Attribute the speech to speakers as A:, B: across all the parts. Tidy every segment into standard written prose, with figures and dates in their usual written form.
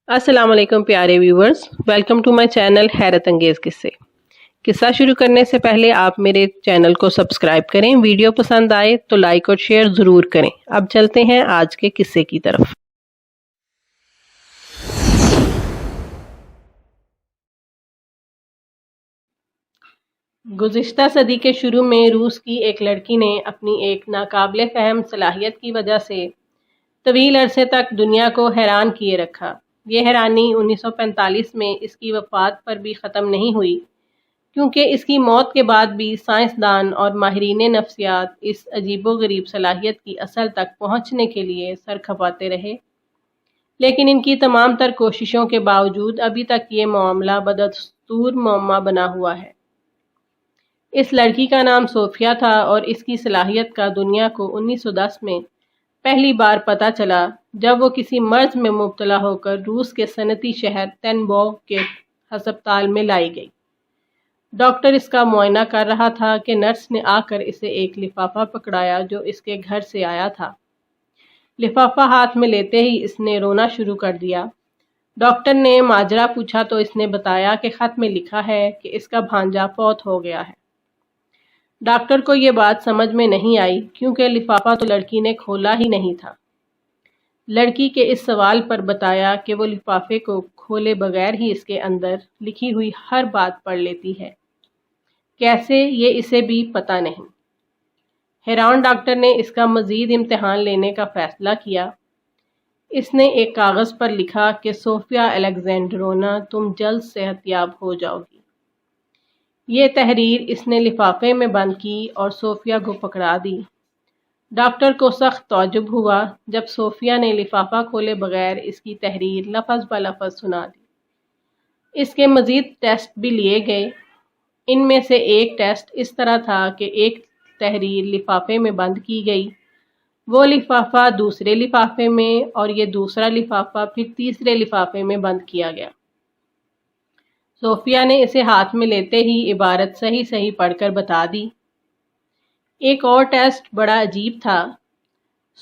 A: अस्सलाम वालेकुम प्यारे viewers, welcome to my channel हैरत अंगेज़ किस्से। किस्सा शुरू करने से पहले आप मेरे चैनल को सब्सक्राइब करें। वीडियो पसंद आए तो लाइक और शेयर ज़रूर करें। अब चलते हैं आज के किस्से की तरफ। गुज़िश्ता सदी के शुरू में रूस की एक लड़की ने अपनी एक नाकाबिले फ़हम सलाहियत की वजह से तवील अरसे तक दुनिया को हैरान किए रखा। ये हैरानी 1945 में इसकी वफ़ात पर भी ख़त्म नहीं हुई, क्योंकि इसकी मौत के बाद भी साइंसदान और माहिरीन नफ्सियात इस अजीबोगरीब सलाहियत की असल तक पहुंचने के लिए सर खपाते रहे। लेकिन इनकी तमाम तर कोशिशों के बावजूद अभी तक ये मामला बदस्तूर मुअम्मा बना हुआ है। इस लड़की का नाम सोफिया था और इसकी सलाहियत का दुनिया को 1910 में पहली बार पता चला, जब वो किसी मर्ज में मुब्तला होकर रूस के सनती शहर तेनबोव के हस्पताल में लाई गई। डॉक्टर इसका मुआयना कर रहा था कि नर्स ने आकर इसे एक लिफाफा पकड़ाया जो इसके घर से आया था। लिफाफा हाथ में लेते ही इसने रोना शुरू कर दिया। डॉक्टर ने माजरा पूछा तो इसने बताया कि खत में लिखा है कि इसका भांजा फौत हो गया है। डॉक्टर को ये बात समझ में नहीं आई, क्योंकि लिफाफा तो लड़की ने खोला ही नहीं था। लड़की के इस सवाल पर बताया कि वो लिफाफे को खोले बगैर ही इसके अंदर लिखी हुई हर बात पढ़ लेती है। कैसे, ये इसे भी पता नहीं। हैरान डॉक्टर ने इसका मज़ीद इम्तिहान लेने का फ़ैसला किया। इसने एक कागज़ पर लिखा कि सोफिया अलेक्जेंड्रोना, तुम जल्द सेहतयाब हो जाओगी। ये तहरीर इसने लिफाफे में बंद की और सोफिया को पकड़ा दी। डॉक्टर को सख्त तौजुब हुआ जब सोफिया ने लिफाफा खोले बगैर इसकी तहरीर लफ्ज़ ब लफ्ज़ सुना दी। इसके मज़ीद टेस्ट भी लिए गए। इनमें से एक टेस्ट इस तरह था कि एक तहरीर लिफाफे में बंद की गई, वो लिफाफा दूसरे लिफाफे में, और ये दूसरा लिफाफा फिर तीसरे लिफाफे में बंद किया गया। सोफिया ने इसे हाथ में लेते ही इबारत सही सही पढ़कर बता दी। एक और टेस्ट बड़ा अजीब था।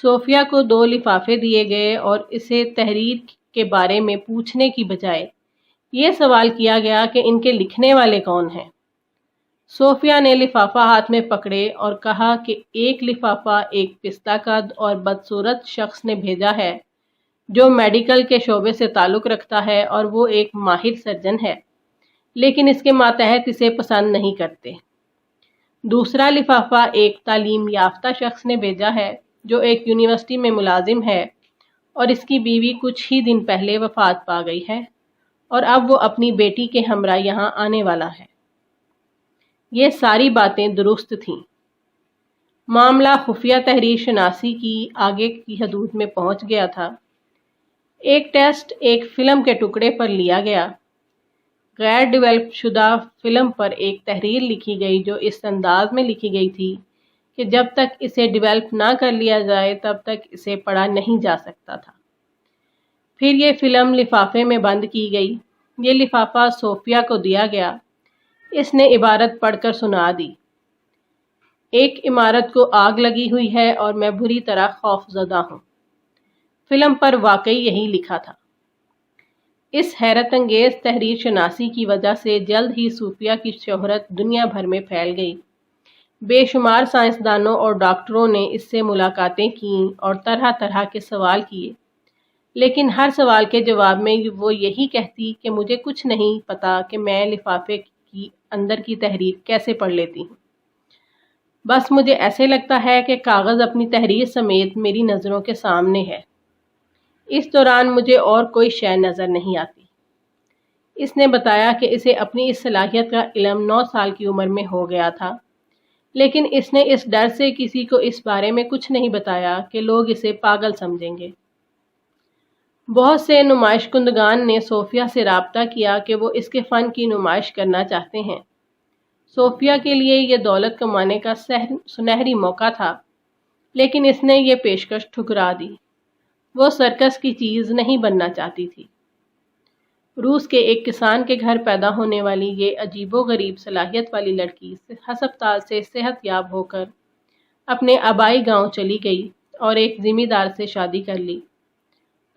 A: सोफिया को 2 लिफाफे दिए गए और इसे तहरीर के बारे में पूछने की बजाय ये सवाल किया गया कि इनके लिखने वाले कौन हैं। सोफिया ने लिफाफा हाथ में पकड़े और कहा कि एक लिफाफा एक पिस्ता कद और बदसूरत शख्स ने भेजा है, जो मेडिकल के शोबे से ताल्लुक़ रखता है और वो एक माहिर सर्जन है, लेकिन इसके मातहत इसे पसंद नहीं करते। दूसरा लिफाफा एक तालीम याफ्ता शख्स ने भेजा है, जो एक यूनिवर्सिटी में मुलाजिम है और इसकी बीवी कुछ ही दिन पहले वफात पा गई है और अब वो अपनी बेटी के हमरा यहाँ आने वाला है। ये सारी बातें दुरुस्त थीं। मामला खुफिया तहरीर शनासी की आगे की हदूद में पहुंच गया था। एक टेस्ट एक फ़िल्म के टुकड़े पर लिया गया। गैर डेवलप शुदा फ़िल्म पर एक तहरीर लिखी गई जो इस अंदाज में लिखी गई थी कि जब तक इसे डेवलप ना कर लिया जाए तब तक इसे पढ़ा नहीं जा सकता था। फिर ये फ़िल्म लिफाफे में बंद की गई। ये लिफाफा सोफिया को दिया गया। इसने इबारत पढ़कर सुना दी। एक इमारत को आग लगी हुई है और मैं बुरी तरह खौफजदा हूँ। फ़िल्म पर वाकई यही लिखा था। इस हैरत अंगेज़ तहरीर शनासी की वजह से जल्द ही सूफिया की शोहरत दुनिया भर में फैल गई। बेशुमार साइंसदानों और डॉक्टरों ने इससे मुलाकातें कीं और तरह तरह के सवाल किए, लेकिन हर सवाल के जवाब में वो यही कहती कि मुझे कुछ नहीं पता कि मैं लिफाफे की अंदर की तहरीर कैसे पढ़ लेती हूँ। बस मुझे ऐसे लगता है कि कागज़ अपनी तहरीर समेत मेरी नज़रों के सामने है। इस दौरान मुझे और कोई शय नज़र नहीं आती। इसने बताया कि इसे अपनी इस सलाहियत का इल्म 9 साल की उम्र में हो गया था, लेकिन इसने इस डर से किसी को इस बारे में कुछ नहीं बताया कि लोग इसे पागल समझेंगे। बहुत से नुमाइश कुंदगान ने सोफिया से राब्ता किया कि वो इसके फ़न की नुमाइश करना चाहते हैं। सोफिया के लिए ये दौलत कमाने का सुनहरी मौका था, लेकिन इसने ये पेशकश ठुकरा दी। वो सर्कस की चीज़ नहीं बनना चाहती थी। रूस के एक किसान के घर पैदा होने वाली ये अजीबोगरीब सलाहियत वाली लड़की हस्पताल से सेहतयाब होकर अपने आबाई गांव चली गई और एक ज़मींदार से शादी कर ली।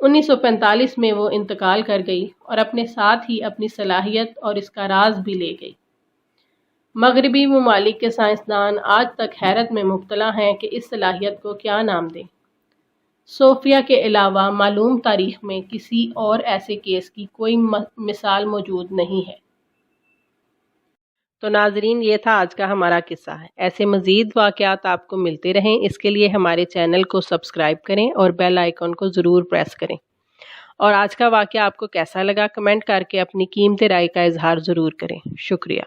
A: 1945 میں وہ انتقال کر گئی اور اپنے ساتھ ہی اپنی صلاحیت اور اس کا راز بھی لے گئی۔ مغربی ممالک کے سائنسدان آج تک حیرت میں مبتلا ہیں کہ اس صلاحیت کو کیا نام دیں۔ صوفیہ کے علاوہ معلوم تاریخ میں کسی اور ایسے کیس کی کوئی مثال موجود نہیں ہے۔ تو ناظرین، یہ تھا آج کا ہمارا قصہ ہے۔ ایسے مزید واقعات آپ کو ملتے رہیں، اس کے لیے ہمارے چینل کو سبسکرائب کریں اور بیل آئیکن کو ضرور پریس کریں۔ اور آج کا واقعہ آپ کو کیسا لگا، کمنٹ کر کے اپنی قیمتی رائے کا اظہار ضرور کریں۔ شکریہ۔